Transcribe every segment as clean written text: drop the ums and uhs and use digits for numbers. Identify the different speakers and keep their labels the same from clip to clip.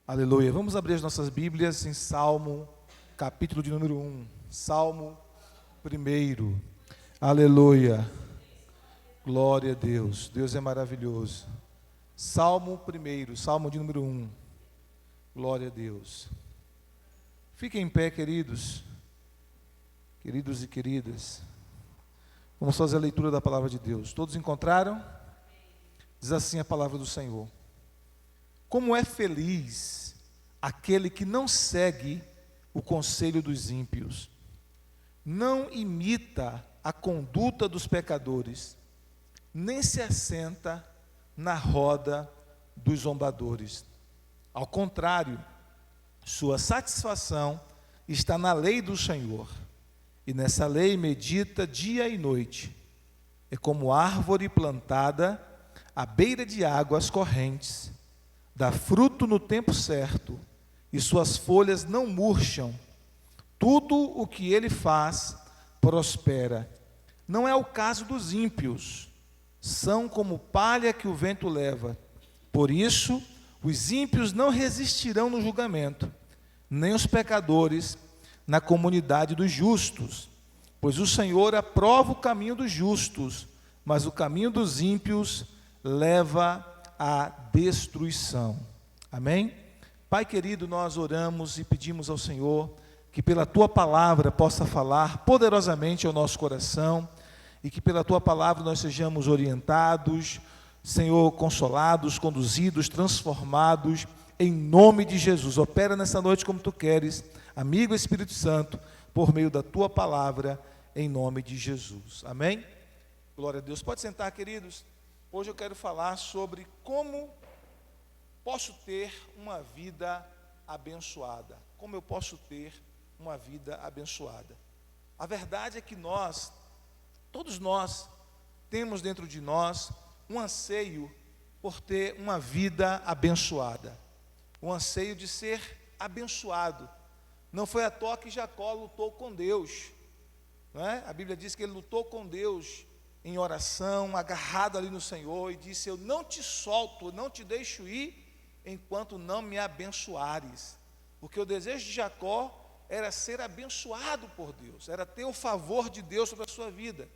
Speaker 1: Aleluia. Vamos abrir as nossas Bíblias em Salmo, capítulo de número 1. Salmo 1. Aleluia. Glória a Deus. Deus é maravilhoso. Salmo 1, Salmo de número 1. Glória a Deus. Fiquem em pé, queridos e queridas. Vamos fazer a leitura da palavra de Deus. Todos encontraram? Diz assim a palavra do Senhor. Como é feliz aquele que não segue o conselho dos ímpios, não imita a conduta dos pecadores, nem se assenta na roda dos zombadores. Ao contrário, sua satisfação está na lei do Senhor, e nessa lei medita dia e noite. É como árvore plantada à beira de águas correntes, dá fruto no tempo certo, e suas folhas não murcham. Tudo o que ele faz prospera. Não é o caso dos ímpios, são como palha que o vento leva. Por isso, os ímpios não resistirão no julgamento, nem os pecadores na comunidade dos justos. Pois o Senhor aprova o caminho dos justos, mas o caminho dos ímpios leva à destruição. Amém? Pai querido, nós oramos e pedimos ao Senhor que pela Tua palavra possa falar poderosamente ao nosso coração e que pela Tua palavra nós sejamos orientados, Senhor, consolados, conduzidos, transformados, em nome de Jesus. Opera nessa noite como Tu queres, amigo Espírito Santo, por meio da Tua palavra, em nome de Jesus. Amém? Glória a Deus. Pode sentar, queridos. Hoje eu quero falar sobre como posso ter uma vida abençoada. Como eu posso ter uma vida abençoada. A verdade é que todos nós, temos dentro de nós um anseio por ter uma vida abençoada. Um anseio de ser abençoado. Não foi à toa que Jacó lutou com Deus, não é? A Bíblia diz que ele lutou com Deus em oração, agarrado ali no Senhor, e disse: eu não te solto, não te deixo ir, enquanto não me abençoares. Porque o desejo de Jacó era ser abençoado por Deus, era ter o favor de Deus sobre a sua vida.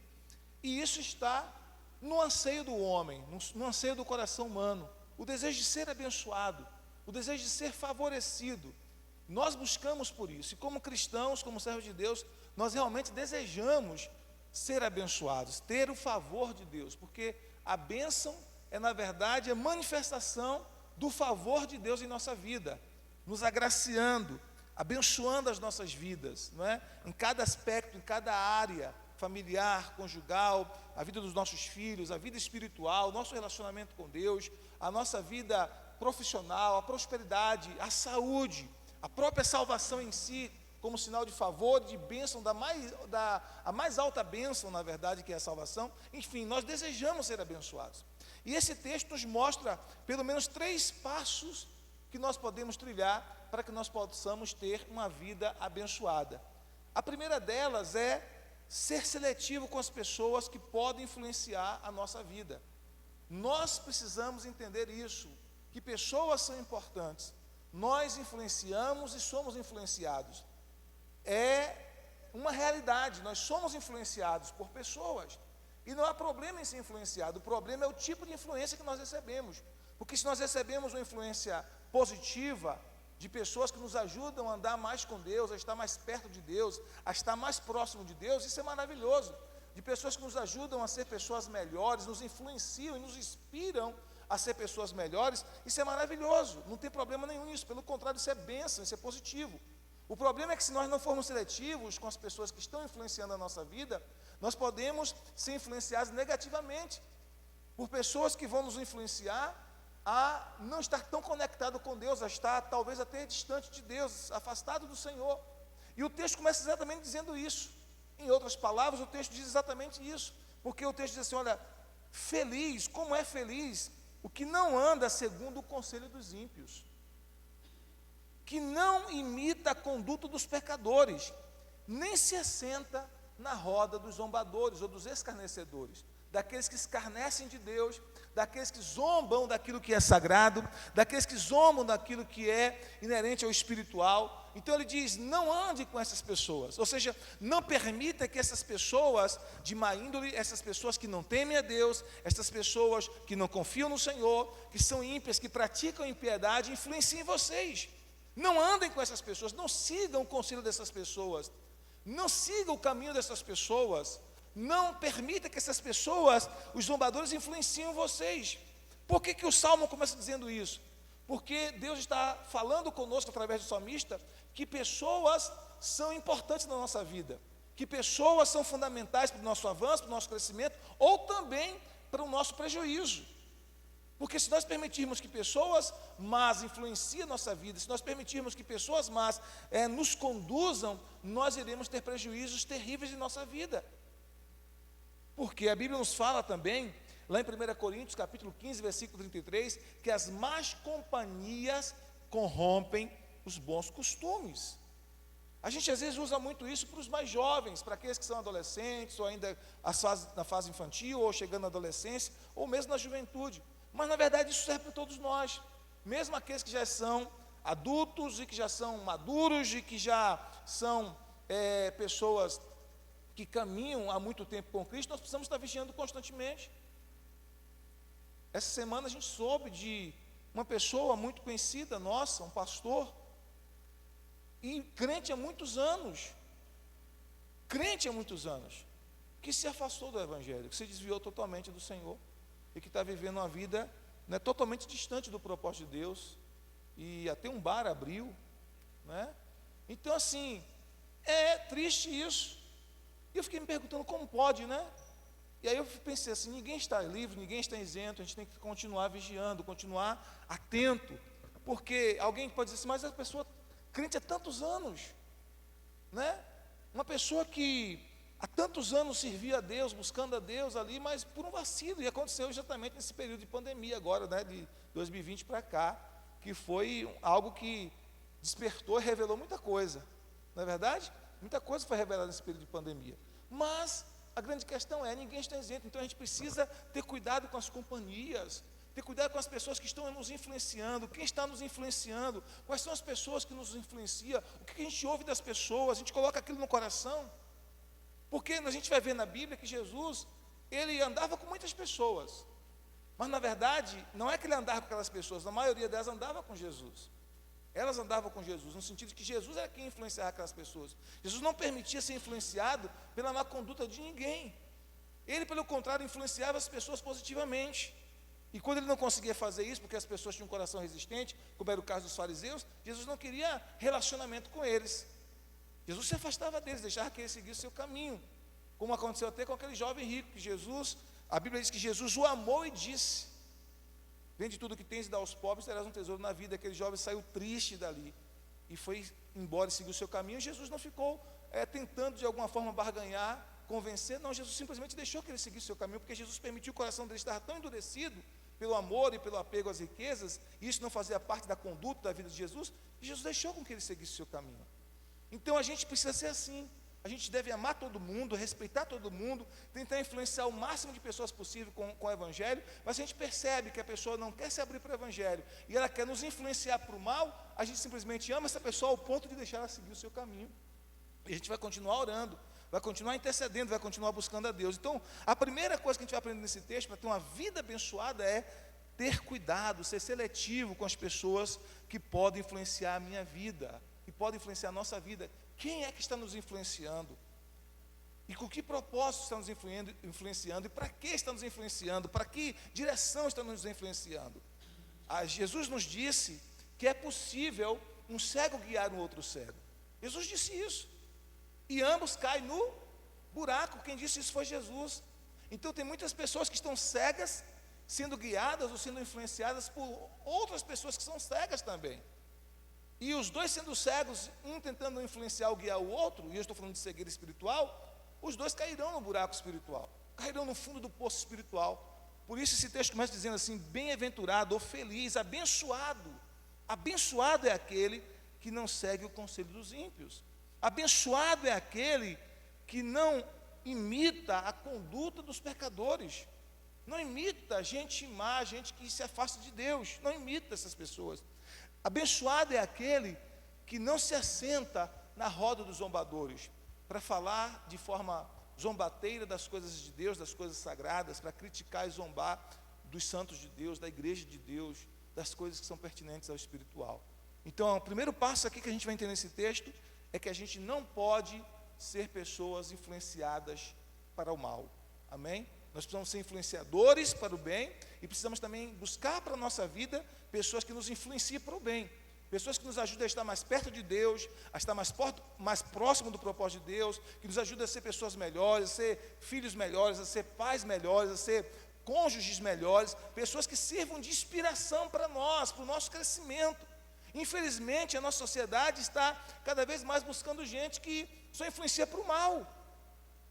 Speaker 1: E isso está no anseio do homem, no anseio do coração humano, o desejo de ser abençoado, o desejo de ser favorecido. Nós buscamos por isso, e como cristãos, como servos de Deus, nós realmente desejamos ser abençoados, ter o favor de Deus, porque a bênção é, na verdade, a manifestação do favor de Deus em nossa vida, nos agraciando, abençoando as nossas vidas, não é? Em cada aspecto, em cada área, familiar, conjugal, a vida dos nossos filhos, a vida espiritual, o nosso relacionamento com Deus, a nossa vida profissional, a prosperidade, a saúde, a própria salvação em si, como sinal de favor, de bênção, a mais alta bênção, na verdade, que é a salvação. Enfim, nós desejamos ser abençoados. E esse texto nos mostra pelo menos 3 passos que nós podemos trilhar para que nós possamos ter uma vida abençoada. A primeira delas é ser seletivo com as pessoas que podem influenciar a nossa vida. Nós precisamos entender isso, que pessoas são importantes. Nós influenciamos e somos influenciados. É uma realidade, nós somos influenciados por pessoas. E não há problema em ser influenciado, o problema é o tipo de influência que nós recebemos. Porque se nós recebemos uma influência positiva, de pessoas que nos ajudam a andar mais com Deus, a estar mais perto de Deus, a estar mais próximo de Deus, isso é maravilhoso. De pessoas que nos ajudam a ser pessoas melhores, nos influenciam e nos inspiram a ser pessoas melhores, isso é maravilhoso, não tem problema nenhum nisso, pelo contrário, isso é bênção, isso é positivo. O problema é que se nós não formos seletivos com as pessoas que estão influenciando a nossa vida, nós podemos ser influenciados negativamente por pessoas que vão nos influenciar a não estar tão conectado com Deus, a estar talvez até distante de Deus, afastado do Senhor. E o texto começa exatamente dizendo isso. Em outras palavras, o texto diz exatamente isso, porque o texto diz assim: olha, feliz, como é feliz o que não anda segundo o conselho dos ímpios, que não imita a conduta dos pecadores, nem se assenta na roda dos zombadores ou dos escarnecedores, daqueles que escarnecem de Deus, daqueles que zombam daquilo que é sagrado, daqueles que zombam daquilo que é inerente ao espiritual. Então ele diz: não ande com essas pessoas, ou seja, não permita que essas pessoas de má índole, essas pessoas que não temem a Deus, essas pessoas que não confiam no Senhor, que são ímpias, que praticam impiedade, influenciem vocês. Não andem com essas pessoas, não sigam o conselho dessas pessoas, não sigam o caminho dessas pessoas, não permita que essas pessoas, os zombadores, influenciem vocês. Por que o Salmo começa dizendo isso? Porque Deus está falando conosco através do salmista que pessoas são importantes na nossa vida, que pessoas são fundamentais para o nosso avanço, para o nosso crescimento, ou também para o nosso prejuízo. Porque se nós permitirmos que pessoas más influenciem a nossa vida, se nós permitirmos que pessoas más nos conduzam, nós iremos ter prejuízos terríveis em nossa vida. Porque a Bíblia nos fala também, lá em 1 Coríntios, capítulo 15, versículo 33, que as más companhias corrompem os bons costumes. A gente às vezes usa muito isso para os mais jovens, para aqueles que são adolescentes, ou ainda na fase infantil, ou chegando na adolescência, ou mesmo na juventude. Mas na verdade isso serve para todos nós, mesmo aqueles que já são adultos e que já são maduros e que já são pessoas que caminham há muito tempo com Cristo. Nós precisamos estar vigiando constantemente. Essa semana a gente soube de uma pessoa muito conhecida nossa, um pastor, e crente há muitos anos, que se afastou do Evangelho, que se desviou totalmente do Senhor, e que está vivendo uma vida totalmente distante do propósito de Deus, e até um bar abriu, né? Então assim, é triste isso, e eu fiquei me perguntando como pode, né? E aí eu pensei assim, ninguém está livre, ninguém está isento, a gente tem que continuar vigiando, continuar atento, porque alguém pode dizer assim, mas a pessoa crente há tantos anos, né? Uma pessoa que há tantos anos servia a Deus, buscando a Deus ali, mas por um vacilo, e aconteceu exatamente nesse período de pandemia agora, né, de 2020 para cá, que foi algo que despertou e revelou muita coisa, não é verdade? Muita coisa foi revelada nesse período de pandemia, mas a grande questão é, ninguém está isento, então a gente precisa ter cuidado com as companhias, ter cuidado com as pessoas que estão nos influenciando, quem está nos influenciando, quais são as pessoas que nos influenciam, o que a gente ouve das pessoas, a gente coloca aquilo no coração, porque a gente vai ver na Bíblia que Jesus, ele andava com muitas pessoas, mas na verdade, não é que ele andava com aquelas pessoas, a maioria delas andava com Jesus, elas andavam com Jesus, no sentido de que Jesus era quem influenciava aquelas pessoas. Jesus não permitia ser influenciado pela má conduta de ninguém, ele pelo contrário influenciava as pessoas positivamente. E quando ele não conseguia fazer isso, porque as pessoas tinham um coração resistente, como era o caso dos fariseus, Jesus não queria relacionamento com eles. Jesus se afastava deles, deixava que eles seguissem o seu caminho, como aconteceu até com aquele jovem rico, que Jesus, a Bíblia diz que Jesus o amou e disse: vende tudo que tens e dá aos pobres, terás um tesouro na vida. Aquele jovem saiu triste dali, e foi embora e seguiu o seu caminho. E Jesus não ficou tentando de alguma forma barganhar, convencer, não, Jesus simplesmente deixou que ele seguisse o seu caminho, porque Jesus permitiu, o coração dele estar tão endurecido, pelo amor e pelo apego às riquezas, e isso não fazia parte da conduta da vida de Jesus, e Jesus deixou com que ele seguisse o seu caminho. Então a gente precisa ser assim, a gente deve amar todo mundo, respeitar todo mundo, tentar influenciar o máximo de pessoas possível com o Evangelho, mas a gente percebe que a pessoa não quer se abrir para o Evangelho, e ela quer nos influenciar para o mal, a gente simplesmente ama essa pessoa ao ponto de deixar ela seguir o seu caminho, e a gente vai continuar orando, vai continuar intercedendo, vai continuar buscando a Deus. Então, a primeira coisa que a gente vai aprender nesse texto, para ter uma vida abençoada, é ter cuidado, ser seletivo com as pessoas que podem influenciar a minha vida, que podem influenciar a nossa vida. Quem é que está nos influenciando? E com que propósito está nos influenciando? E para que está nos influenciando? Para que direção está nos influenciando? Jesus nos disse que é possível um cego guiar um outro cego. Jesus disse isso. E ambos caem no buraco. Quem disse isso foi Jesus. Então tem muitas pessoas que estão cegas, sendo guiadas ou sendo influenciadas por outras pessoas que são cegas também. E os dois sendo cegos, um tentando influenciar ou guiar o outro, e eu estou falando de cegueira espiritual, os dois cairão no buraco espiritual, cairão no fundo do poço espiritual. Por isso esse texto começa dizendo assim: bem-aventurado ou feliz, abençoado. Abençoado é aquele que não segue o conselho dos ímpios. Abençoado é aquele que não imita a conduta dos pecadores. Não imita gente má, gente que se afasta de Deus. Não imita essas pessoas. Abençoado é aquele que não se assenta na roda dos zombadores, para falar de forma zombateira das coisas de Deus, das coisas sagradas, para criticar e zombar dos santos de Deus, da igreja de Deus, das coisas que são pertinentes ao espiritual. Então, o primeiro passo aqui que a gente vai entender nesse texto é que a gente não pode ser pessoas influenciadas para o mal. Amém? Nós precisamos ser influenciadores para o bem e precisamos também buscar para a nossa vida pessoas que nos influenciem para o bem. Pessoas que nos ajudem a estar mais perto de Deus, a estar mais próximo do propósito de Deus, que nos ajudem a ser pessoas melhores, a ser filhos melhores, a ser pais melhores, a ser cônjuges melhores, pessoas que sirvam de inspiração para nós, para o nosso crescimento. Infelizmente, a nossa sociedade está cada vez mais buscando gente que só influencia para o mal.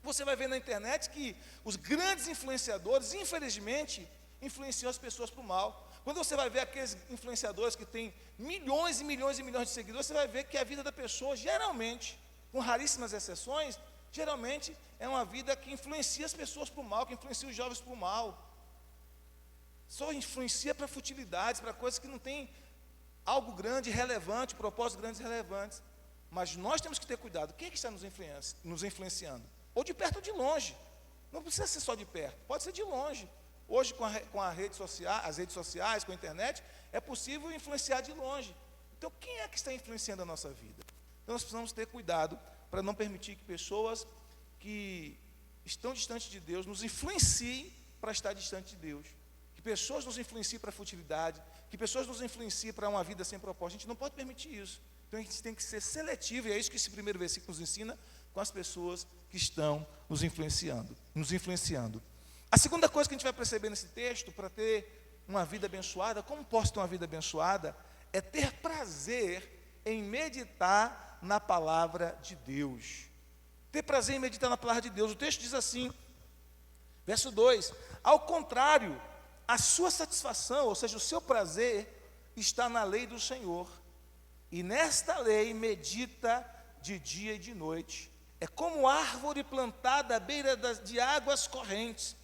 Speaker 1: Você vai ver na internet que os grandes influenciadores, infelizmente, influenciam as pessoas para o mal. Quando você vai ver aqueles influenciadores que têm milhões e milhões e milhões de seguidores, você vai ver que a vida da pessoa, geralmente, com raríssimas exceções, geralmente é uma vida que influencia as pessoas para o mal, que influencia os jovens para o mal. Só influencia para futilidades, para coisas que não têm algo grande, relevante, propósitos grandes e relevantes. Mas nós temos que ter cuidado. Quem é que está nos influenciando? Ou de perto ou de longe. Não precisa ser só de perto, pode ser de longe. Hoje, com as redes sociais, com a internet, é possível influenciar de longe. Então, quem é que está influenciando a nossa vida? Então, nós precisamos ter cuidado para não permitir que pessoas que estão distantes de Deus nos influenciem para estar distante de Deus. Que pessoas nos influenciem para a futilidade, que pessoas nos influenciem para uma vida sem propósito. A gente não pode permitir isso. Então, a gente tem que ser seletivo, e é isso que esse primeiro versículo nos ensina, com as pessoas que estão nos influenciando. A segunda coisa que a gente vai perceber nesse texto, para ter uma vida abençoada, como posso ter uma vida abençoada, é ter prazer em meditar na palavra de Deus. Ter prazer em meditar na palavra de Deus. O texto diz assim, verso 2: ao contrário, a sua satisfação, ou seja, o seu prazer, está na lei do Senhor, e nesta lei medita de dia e de noite. É como árvore plantada à beira de águas correntes,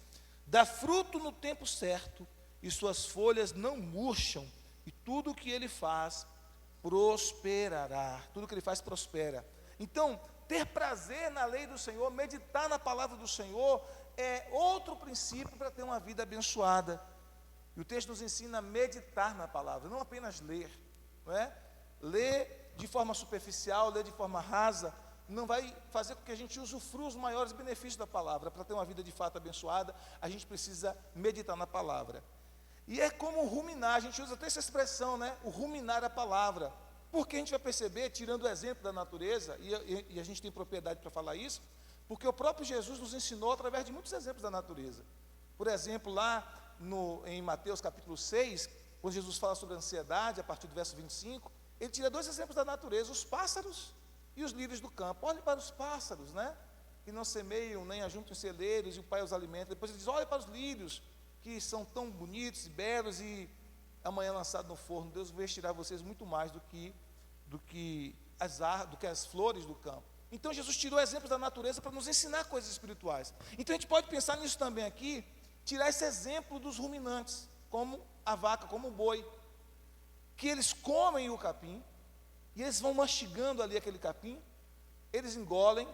Speaker 1: dá fruto no tempo certo, e suas folhas não murcham, e tudo o que ele faz prosperará. Tudo o que ele faz prospera. Então, ter prazer na lei do Senhor, meditar na palavra do Senhor, é outro princípio para ter uma vida abençoada. E o texto nos ensina a meditar na palavra, não apenas ler, não é? Ler de forma superficial, ler de forma rasa, não vai fazer com que a gente usufrua os maiores benefícios da palavra. Para ter uma vida de fato abençoada, a gente precisa meditar na palavra. E é como ruminar, a gente usa até essa expressão, né? O ruminar a palavra. Porque a gente vai perceber, tirando o exemplo da natureza, e a gente tem propriedade para falar isso, porque o próprio Jesus nos ensinou através de muitos exemplos da natureza. Por exemplo, lá em Mateus capítulo 6, quando Jesus fala sobre a ansiedade, a partir do verso 25, ele tira dois exemplos da natureza, os pássaros e os lírios do campo. Olhe para os pássaros, né? Que não semeiam, nem ajuntam os celeiros, e o Pai os alimenta. Depois ele diz, olhe para os lírios, que são tão bonitos e belos, e amanhã lançado no forno, Deus vestirá vocês muito mais do que as flores do campo. Então Jesus tirou exemplos da natureza para nos ensinar coisas espirituais. Então a gente pode pensar nisso também aqui, tirar esse exemplo dos ruminantes, como a vaca, como o boi, que eles comem o capim, e eles vão mastigando ali aquele capim, eles engolem,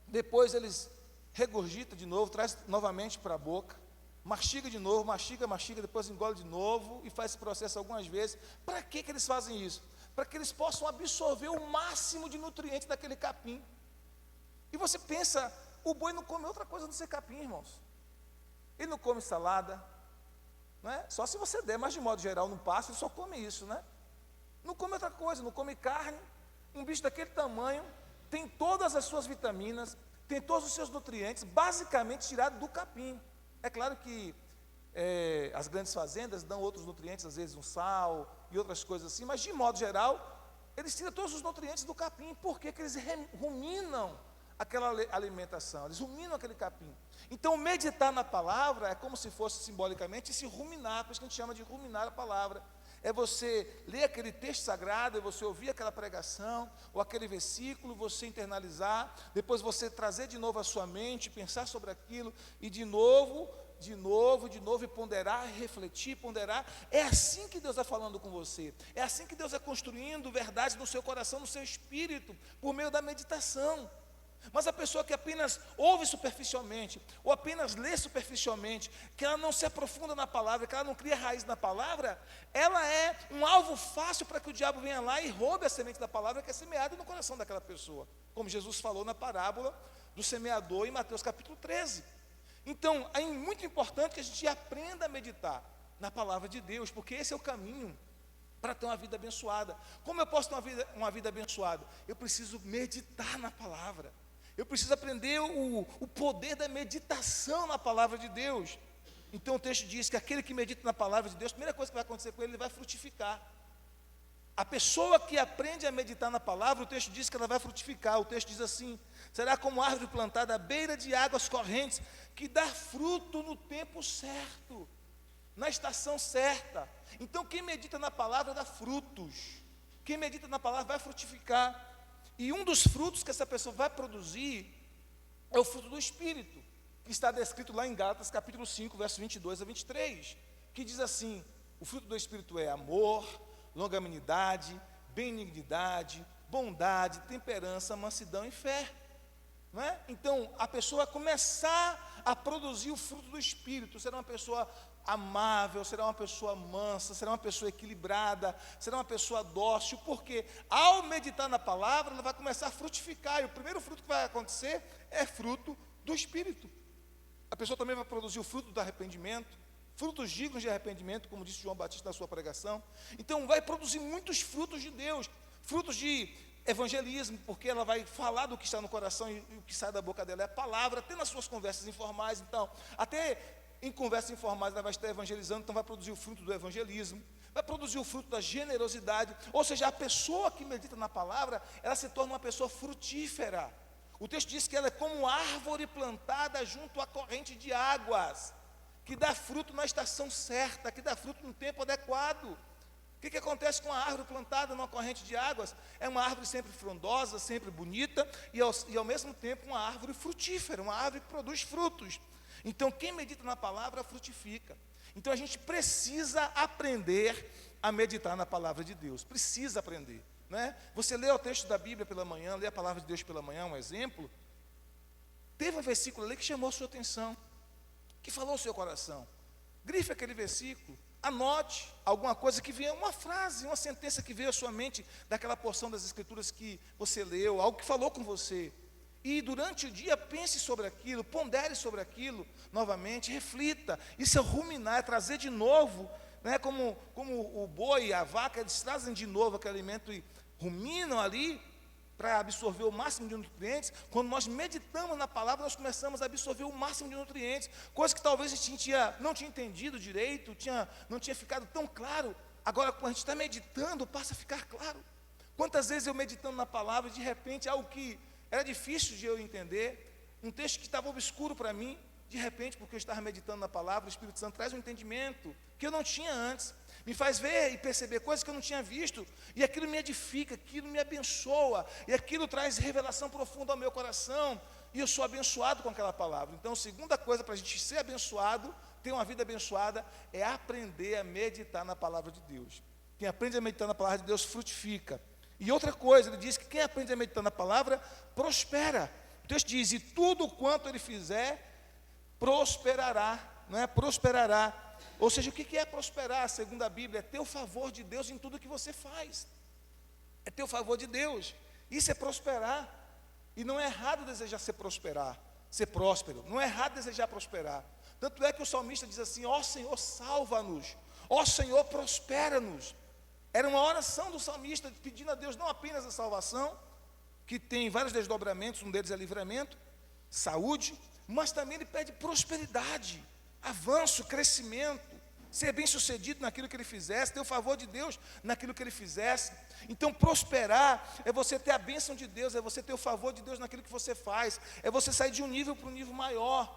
Speaker 1: depois eles regurgitam de novo, traz novamente para a boca, mastiga de novo, mastiga, depois engole de novo, e faz esse processo algumas vezes. Para que eles fazem isso? Para que eles possam absorver o máximo de nutrientes daquele capim. E você pensa, o boi não come outra coisa a não ser capim, irmãos. Ele não come salada, não é? Só se você der, mas de modo geral, no pasto, ele só come isso, né? Não come outra coisa, não come carne. Um bicho daquele tamanho tem todas as suas vitaminas, tem todos os seus nutrientes, basicamente tirado do capim. É claro que as grandes fazendas dão outros nutrientes, às vezes um sal e outras coisas assim, mas de modo geral, eles tiram todos os nutrientes do capim. Por quê? Porque eles ruminam aquela alimentação, eles ruminam aquele capim. Então, meditar na palavra é como se fosse simbolicamente se ruminar, por isso que a gente chama de ruminar a palavra. É você ler aquele texto sagrado, é você ouvir aquela pregação, ou aquele versículo, você internalizar, depois você trazer de novo a sua mente, pensar sobre aquilo, e de novo de novo, e ponderar, refletir, ponderar. É assim que Deus está falando com você. É assim que Deus é construindo verdades no seu coração, no seu espírito, por meio da meditação. Mas a pessoa que apenas ouve superficialmente, ou apenas lê superficialmente, que ela não se aprofunda na palavra, que ela não cria raiz na palavra, ela é um alvo fácil para que o diabo venha lá e roube a semente da palavra que é semeada no coração daquela pessoa, como Jesus falou na parábola do semeador em Mateus capítulo 13. Então, é muito importante que a gente aprenda a meditar na palavra de Deus, porque esse é o caminho para ter uma vida abençoada. Como eu posso ter uma vida abençoada? Eu preciso meditar na palavra. Eu preciso aprender o poder da meditação na palavra de Deus. Então o texto diz que aquele que medita na palavra de Deus, a primeira coisa que vai acontecer com ele, ele vai frutificar. A pessoa que aprende a meditar na palavra, o texto diz que ela vai frutificar. O texto diz assim: será como árvore plantada à beira de águas correntes, que dá fruto no tempo certo, na estação certa. Então quem medita na palavra dá frutos. Quem medita na palavra vai frutificar. E um dos frutos que essa pessoa vai produzir é o fruto do Espírito, que está descrito lá em Gálatas capítulo 5, versos 22 a 23, que diz assim: o fruto do Espírito é amor, longanimidade, benignidade, bondade, temperança, mansidão e fé. Não é? Então, a pessoa vai começar a produzir o fruto do Espírito, será uma pessoa amável, será uma pessoa mansa, será uma pessoa equilibrada, será uma pessoa dócil, porque ao meditar na palavra, ela vai começar a frutificar, e o primeiro fruto que vai acontecer é fruto do Espírito. A pessoa também vai produzir o fruto do arrependimento, frutos dignos de arrependimento, como disse João Batista na sua pregação. Então vai produzir muitos frutos de Deus, frutos de evangelismo, porque ela vai falar do que está no coração, e o que sai da boca dela é a palavra, até nas suas conversas informais. Então, até em conversas informais ela vai estar evangelizando, então vai produzir o fruto do evangelismo, vai produzir o fruto da generosidade. Ou seja, a pessoa que medita na palavra, ela se torna uma pessoa frutífera. O texto diz que ela é como árvore plantada junto à corrente de águas, que dá fruto na estação certa, que dá fruto no tempo adequado. O que acontece com a árvore plantada numa corrente de águas? É uma árvore sempre frondosa, sempre bonita, e ao mesmo tempo uma árvore frutífera, uma árvore que produz frutos. Então quem medita na palavra frutifica. Então a gente precisa aprender a meditar na palavra de Deus, precisa aprender, né? Você lê o texto da Bíblia pela manhã, lê a palavra de Deus pela manhã, um exemplo. Teve um versículo ali que chamou a sua atenção, que falou ao seu coração. Grife aquele versículo, anote alguma coisa que venha, uma frase, uma sentença que veio à sua mente daquela porção das escrituras que você leu, algo que falou com você. E durante o dia pense sobre aquilo, pondere sobre aquilo novamente, reflita. Isso é ruminar, é trazer de novo, né, como o boi e a vaca, eles trazem de novo aquele alimento e ruminam ali para absorver o máximo de nutrientes. Quando nós meditamos na palavra, nós começamos a absorver o máximo de nutrientes, coisa que talvez a gente não tinha entendido direito, não tinha ficado tão claro. Agora, quando a gente está meditando, passa a ficar claro. Quantas vezes eu meditando na palavra, de repente, algo que era difícil de eu entender, um texto que estava obscuro para mim, de repente, porque eu estava meditando na palavra, o Espírito Santo traz um entendimento que eu não tinha antes, me faz ver e perceber coisas que eu não tinha visto, e aquilo me edifica, aquilo me abençoa, e aquilo traz revelação profunda ao meu coração, e eu sou abençoado com aquela palavra. Então, a segunda coisa para a gente ser abençoado, ter uma vida abençoada, é aprender a meditar na palavra de Deus. Quem aprende a meditar na palavra de Deus frutifica. E outra coisa, ele diz que quem aprende a meditar na palavra, prospera. O texto diz: e tudo quanto ele fizer, prosperará, não é? Prosperará. Ou seja, o que é prosperar, segundo a Bíblia? É ter o favor de Deus em tudo que você faz. É ter o favor de Deus. Isso é prosperar. E não é errado desejar ser próspero. Não é errado desejar prosperar. Tanto é que o salmista diz assim: ó Senhor, salva-nos. Ó Senhor, prospera-nos. Era uma oração do salmista pedindo a Deus não apenas a salvação, que tem vários desdobramentos, um deles é livramento, saúde, mas também ele pede prosperidade, avanço, crescimento, ser bem sucedido naquilo que ele fizesse, ter o favor de Deus naquilo que ele fizesse. Então prosperar é você ter a bênção de Deus, é você ter o favor de Deus naquilo que você faz, é você sair de um nível para um nível maior,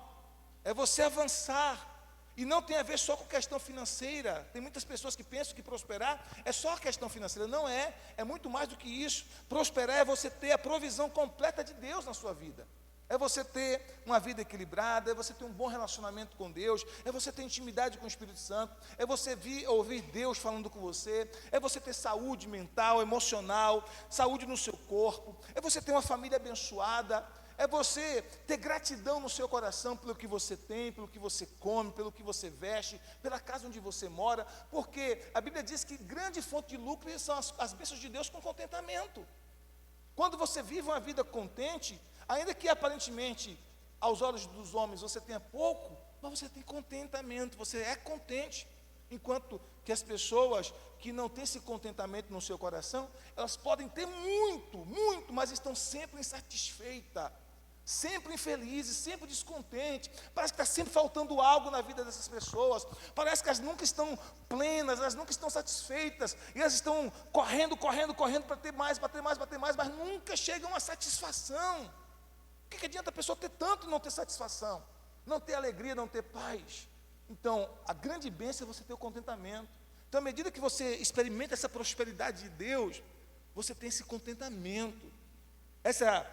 Speaker 1: é você avançar. E não tem a ver só com questão financeira. Tem muitas pessoas que pensam que prosperar é só a questão financeira. Não é, é muito mais do que isso. Prosperar é você ter a provisão completa de Deus na sua vida. É você ter uma vida equilibrada, é você ter um bom relacionamento com Deus, é você ter intimidade com o Espírito Santo, é você ouvir Deus falando com você, é você ter saúde mental, emocional, saúde no seu corpo, é você ter uma família abençoada, é você ter gratidão no seu coração pelo que você tem, pelo que você come, pelo que você veste, pela casa onde você mora, porque a Bíblia diz que grande fonte de lucro são as bênçãos de Deus com contentamento. Quando você vive uma vida contente, ainda que aparentemente aos olhos dos homens você tenha pouco, mas você tem contentamento, você é contente. Enquanto que as pessoas que não têm esse contentamento no seu coração, elas podem ter muito, muito, mas estão sempre insatisfeitas, sempre infelizes, sempre descontentes. Parece que está sempre faltando algo na vida dessas pessoas. Parece que elas nunca estão plenas, elas nunca estão satisfeitas. E elas estão correndo para ter mais, mas nunca chegam a satisfação. O que adianta a pessoa ter tanto e não ter satisfação? Não ter alegria, não ter paz? Então, a grande bênção é você ter o contentamento. Então, à medida que você experimenta essa prosperidade de Deus, você tem esse contentamento, essa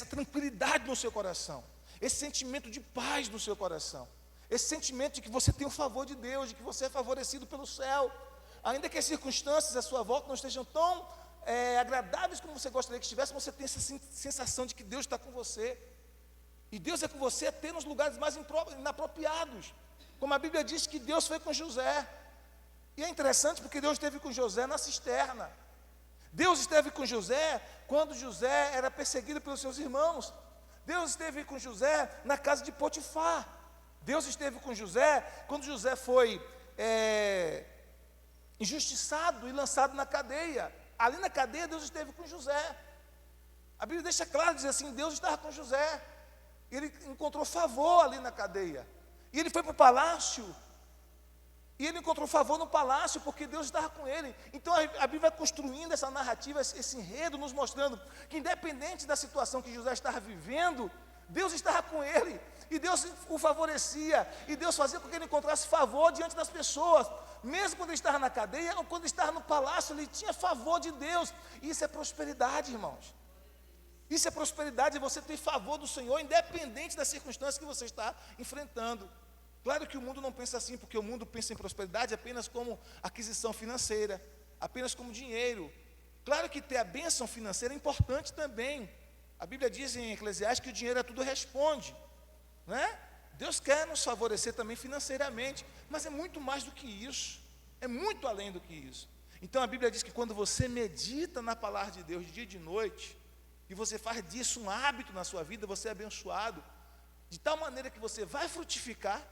Speaker 1: tranquilidade no seu coração, esse sentimento de paz no seu coração, esse sentimento de que você tem o favor de Deus, de que você é favorecido pelo céu, ainda que as circunstâncias à sua volta não estejam tão agradáveis como você gostaria que estivesse, você tem essa sensação de que Deus está com você, e Deus é com você até nos lugares mais inapropriados, como a Bíblia diz que Deus foi com José, e é interessante porque Deus esteve com José na cisterna, Deus esteve com José quando José era perseguido pelos seus irmãos, Deus esteve com José na casa de Potifar, Deus esteve com José quando José foi injustiçado e lançado na cadeia. Ali na cadeia Deus esteve com José. A Bíblia deixa claro, diz assim, Deus estava com José. Ele encontrou favor ali na cadeia. E ele foi para o palácio. E ele encontrou favor no palácio, porque Deus estava com ele. Então a Bíblia vai construindo essa narrativa, esse enredo, nos mostrando que independente da situação que José estava vivendo, Deus estava com ele. E Deus o favorecia. E Deus fazia com que ele encontrasse favor diante das pessoas. Mesmo quando ele estava na cadeia, ou quando ele estava no palácio, ele tinha favor de Deus. Isso é prosperidade, irmãos. Isso é prosperidade, você ter favor do Senhor, independente das circunstâncias que você está enfrentando. Claro que o mundo não pensa assim, porque o mundo pensa em prosperidade apenas como aquisição financeira, apenas como dinheiro. Claro que ter a bênção financeira é importante também. A Bíblia diz em Eclesiastes que o dinheiro a tudo responde, né? Deus quer nos favorecer também financeiramente, mas é muito mais do que isso, é muito além do que isso. Então a Bíblia diz que quando você medita na palavra de Deus de dia e de noite, e você faz disso um hábito na sua vida, você é abençoado, de tal maneira que você vai frutificar,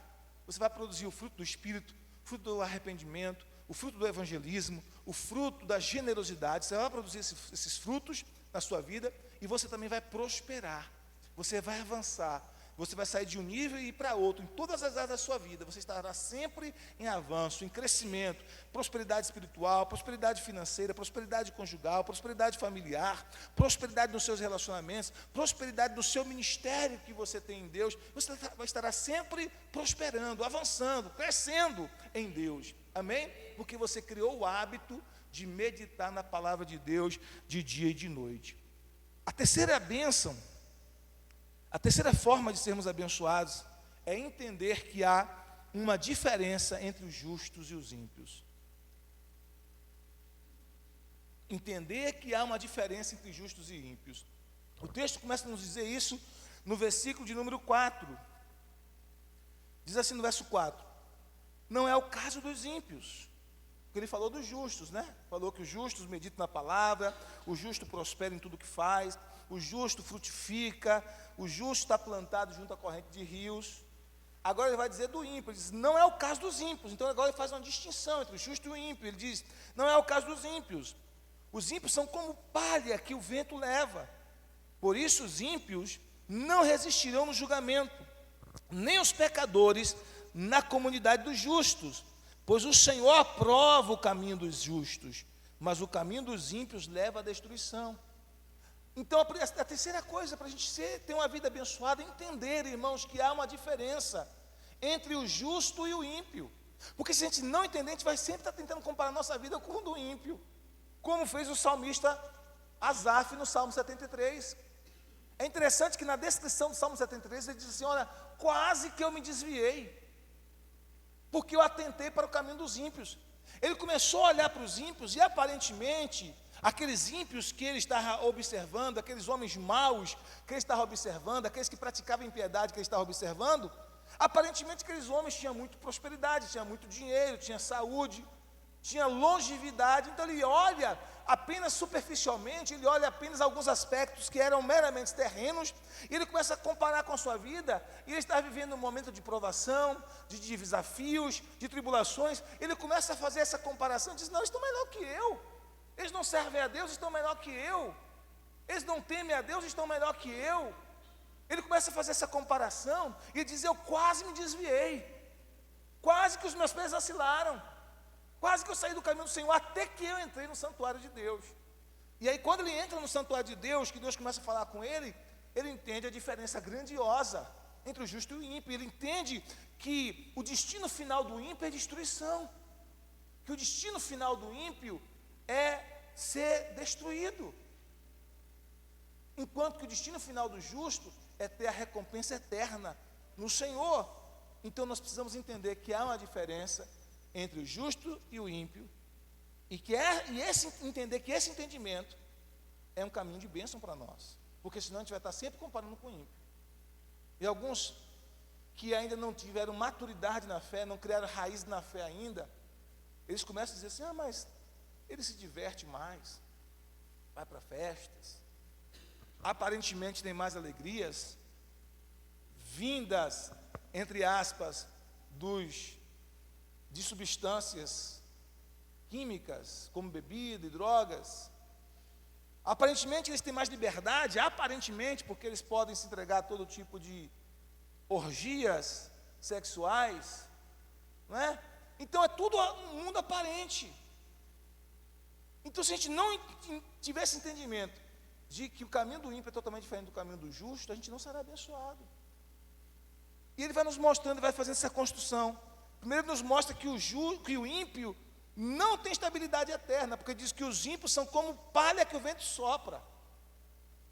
Speaker 1: você vai produzir o fruto do Espírito, o fruto do arrependimento, o fruto do evangelismo, o fruto da generosidade. Você vai produzir esses frutos na sua vida, e você também vai prosperar, você vai avançar, você vai sair de um nível e ir para outro, em todas as áreas da sua vida, você estará sempre em avanço, em crescimento, prosperidade espiritual, prosperidade financeira, prosperidade conjugal, prosperidade familiar, prosperidade nos seus relacionamentos, prosperidade no seu ministério que você tem em Deus, você vai estar sempre prosperando, avançando, crescendo em Deus, amém? Porque você criou o hábito de meditar na palavra de Deus de dia e de noite. A terceira bênção, a terceira forma de sermos abençoados é entender que há uma diferença entre os justos e os ímpios. Entender que há uma diferença entre justos e ímpios. O texto começa a nos dizer isso no versículo de número 4. Diz assim no verso 4: não é o caso dos ímpios. Porque ele falou dos justos, né? Falou que os justos meditam na palavra, o justo prospera em tudo que faz, o justo frutifica, o justo está plantado junto à corrente de rios. Agora ele vai dizer do ímpio, ele diz, não é o caso dos ímpios. Então agora ele faz uma distinção entre o justo e o ímpio. Ele diz, não é o caso dos ímpios. Os ímpios são como palha que o vento leva. Por isso os ímpios não resistirão no julgamento, nem os pecadores na comunidade dos justos. Pois o Senhor aprova o caminho dos justos, mas o caminho dos ímpios leva à destruição. Então, a terceira coisa para a gente ter uma vida abençoada é entender, irmãos, que há uma diferença entre o justo e o ímpio. Porque se a gente não entender, a gente vai sempre estar tentando comparar a nossa vida com o do ímpio, como fez o salmista Asaf no Salmo 73. É interessante que na descrição do Salmo 73 ele diz assim: olha, quase que eu me desviei, porque eu atentei para o caminho dos ímpios. Ele começou a olhar para os ímpios e aparentemente, aqueles ímpios que ele estava observando, aqueles homens maus que ele estava observando, aqueles que praticavam impiedade que ele estava observando, aparentemente aqueles homens tinham muita prosperidade, tinham muito dinheiro, tinham saúde, tinha longevidade. Então ele olha apenas superficialmente, ele olha apenas alguns aspectos que eram meramente terrenos, e ele começa a comparar com a sua vida, e ele está vivendo um momento de provação, de desafios, de tribulações. Ele começa a fazer essa comparação, diz: não, eles estão melhor que eu, eles não servem a Deus, estão melhor que eu, eles não temem a Deus, estão melhor que eu. Ele começa a fazer essa comparação, e diz: eu quase me desviei, quase que os meus pés vacilaram, quase que eu saí do caminho do Senhor, até que eu entrei no santuário de Deus. E aí quando ele entra no santuário de Deus, que Deus começa a falar com ele, ele entende a diferença grandiosa entre o justo e o ímpio. Ele entende que o destino final do ímpio é destruição, que o destino final do ímpio é ser destruído, enquanto que o destino final do justo é ter a recompensa eterna no Senhor. Então nós precisamos entender que há uma diferença entre o justo e o ímpio, entender que esse entendimento é um caminho de bênção para nós, porque senão a gente vai estar sempre comparando com o ímpio. E alguns que ainda não tiveram maturidade na fé, não criaram raiz na fé ainda, eles começam a dizer assim: mas ele se diverte mais, vai para festas, aparentemente tem mais alegrias, vindas, entre aspas, de substâncias químicas, como bebida e drogas. Aparentemente eles têm mais liberdade, aparentemente, porque eles podem se entregar a todo tipo de orgias sexuais, não é? Então é tudo um mundo aparente. Então, se a gente não tivesse entendimento de que o caminho do ímpio é totalmente diferente do caminho do justo, a gente não será abençoado. E ele vai nos mostrando, vai fazendo essa construção. Primeiro nos mostra que o ímpio não tem estabilidade eterna, porque diz que os ímpios são como palha que o vento sopra.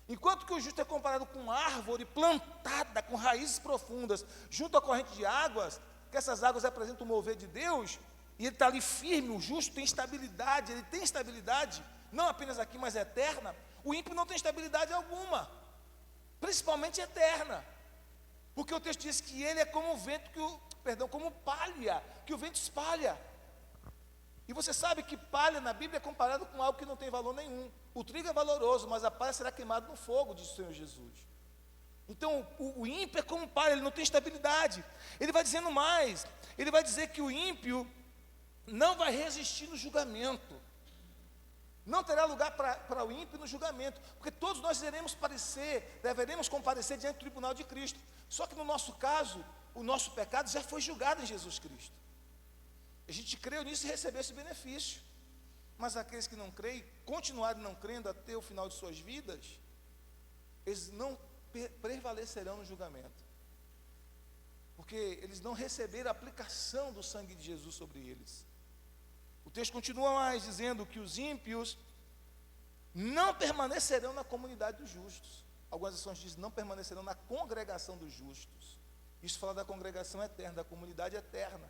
Speaker 1: Enquanto que o justo é comparado com árvore plantada, com raízes profundas, junto à corrente de águas, que essas águas representam o mover de Deus, e ele está ali firme. O justo tem estabilidade, ele tem estabilidade, não apenas aqui, mas eterna. O ímpio não tem estabilidade alguma, principalmente eterna, porque o texto diz que ele é como o vento como palha, que o vento espalha. E você sabe que palha na Bíblia é comparado com algo que não tem valor nenhum. O trigo é valoroso, mas a palha será queimada no fogo, diz o Senhor Jesus. Então o ímpio é como palha, ele não tem estabilidade. Ele vai dizendo mais, ele vai dizer que o ímpio não vai resistir no julgamento, não terá lugar para o ímpio no julgamento, porque todos nós deveremos comparecer diante do tribunal de Cristo. Só que no nosso caso, o nosso pecado já foi julgado em Jesus Cristo. A gente creu nisso e recebeu esse benefício. Mas aqueles que não creem, continuarem não crendo até o final de suas vidas, eles não prevalecerão no julgamento, porque eles não receberam a aplicação do sangue de Jesus sobre eles. O texto continua mais dizendo que os ímpios não permanecerão na comunidade dos justos. Algumas versões dizem: não permanecerão na congregação dos justos. Isso fala da congregação eterna, da comunidade eterna,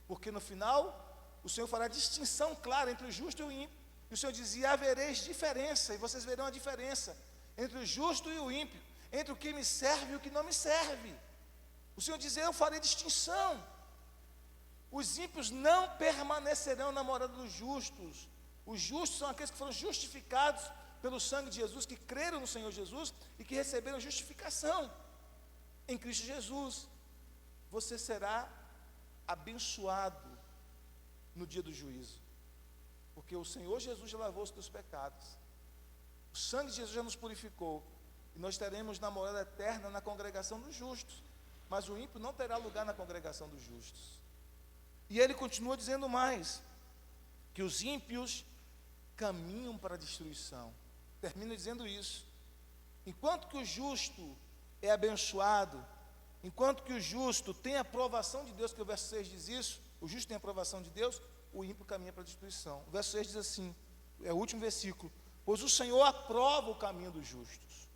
Speaker 1: porque no final o Senhor fará distinção clara entre o justo e o ímpio. E o Senhor dizia: havereis diferença, e vocês verão a diferença entre o justo e o ímpio, entre o que me serve e o que não me serve. O Senhor dizia: eu farei distinção. Os ímpios não permanecerão na morada dos justos. Os justos são aqueles que foram justificados pelo sangue de Jesus, que creram no Senhor Jesus e que receberam justificação em Cristo Jesus. Você será abençoado no dia do juízo, porque o Senhor Jesus já lavou os teus pecados, o sangue de Jesus já nos purificou, e nós teremos na morada eterna na congregação dos justos. Mas o ímpio não terá lugar na congregação dos justos. E ele continua dizendo mais, que os ímpios caminham para a destruição. Termina dizendo isso: enquanto que o justo é abençoado, enquanto que o justo tem a aprovação de Deus, que o verso 6 diz isso, o justo tem a aprovação de Deus, o ímpio caminha para a destruição. O verso 6 diz assim, é o último versículo: pois o Senhor aprova o caminho dos justos,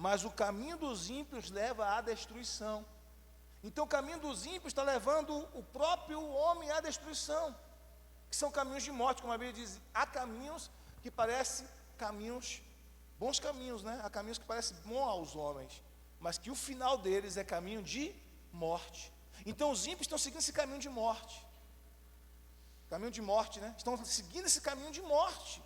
Speaker 1: mas o caminho dos ímpios leva à destruição. Então o caminho dos ímpios está levando o próprio homem à destruição, que são caminhos de morte, como a Bíblia diz. Há caminhos que parecem caminhos, bons caminhos, né? Há caminhos que parecem bons aos homens, mas que o final deles é caminho de morte. Então os ímpios estão seguindo esse caminho de morte. Caminho de morte, né? Estão seguindo esse caminho de morte.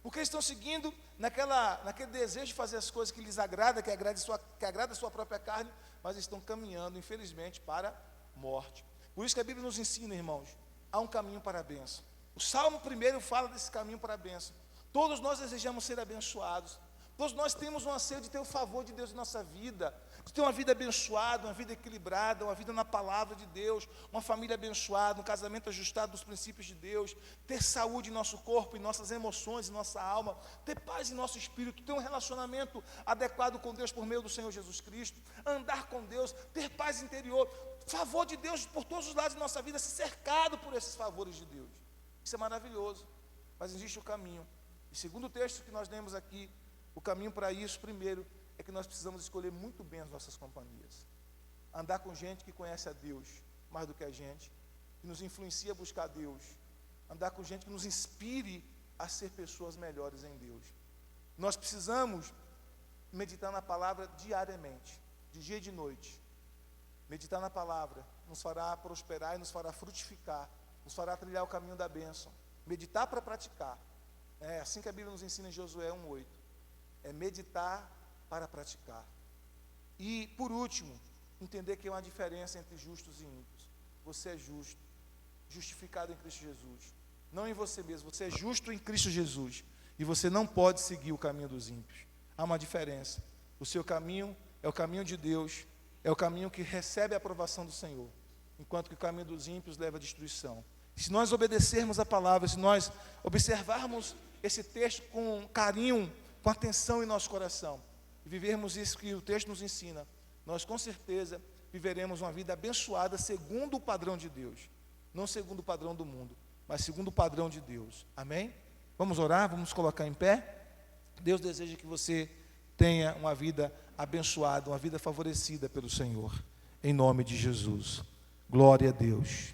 Speaker 1: Porque eles estão seguindo naquele desejo de fazer as coisas que lhes agrada, que agrada a sua própria carne, mas estão caminhando, infelizmente, para a morte. Por isso que a Bíblia nos ensina, irmãos, há um caminho para a bênção. O Salmo 1 fala desse caminho para a bênção. Todos nós desejamos ser abençoados. Todos nós temos um anseio de ter o favor de Deus em nossa vida, de ter uma vida abençoada, uma vida equilibrada, uma vida na palavra de Deus, uma família abençoada, um casamento ajustado nos princípios de Deus, ter saúde em nosso corpo, em nossas emoções, em nossa alma, ter paz em nosso espírito, ter um relacionamento adequado com Deus por meio do Senhor Jesus Cristo, andar com Deus, ter paz interior, favor de Deus por todos os lados de nossa vida, ser cercado por esses favores de Deus. Isso é maravilhoso, mas existe o caminho. E segundo o texto que nós lemos aqui, o caminho para isso, primeiro, é que nós precisamos escolher muito bem as nossas companhias. Andar com gente que conhece a Deus mais do que a gente, que nos influencia a buscar a Deus. Andar com gente que nos inspire a ser pessoas melhores em Deus. Nós precisamos meditar na palavra diariamente, de dia e de noite. Meditar na palavra nos fará prosperar e nos fará frutificar, nos fará trilhar o caminho da bênção. Meditar para praticar. É assim que a Bíblia nos ensina em Josué 1:8. É meditar para praticar. E, por último, entender que há uma diferença entre justos e ímpios. Você é justo, justificado em Cristo Jesus. Não em você mesmo, você é justo em Cristo Jesus. E você não pode seguir o caminho dos ímpios. Há uma diferença. O seu caminho é o caminho de Deus, é o caminho que recebe a aprovação do Senhor, enquanto que o caminho dos ímpios leva à destruição. Se nós obedecermos a palavra, se nós observarmos esse texto com carinho, com atenção em nosso coração, e vivermos isso que o texto nos ensina, nós com certeza viveremos uma vida abençoada segundo o padrão de Deus, não segundo o padrão do mundo, mas segundo o padrão de Deus. Amém? Vamos orar, vamos colocar em pé. Deus deseja que você tenha uma vida abençoada, uma vida favorecida pelo Senhor, em nome de Jesus. Glória a Deus.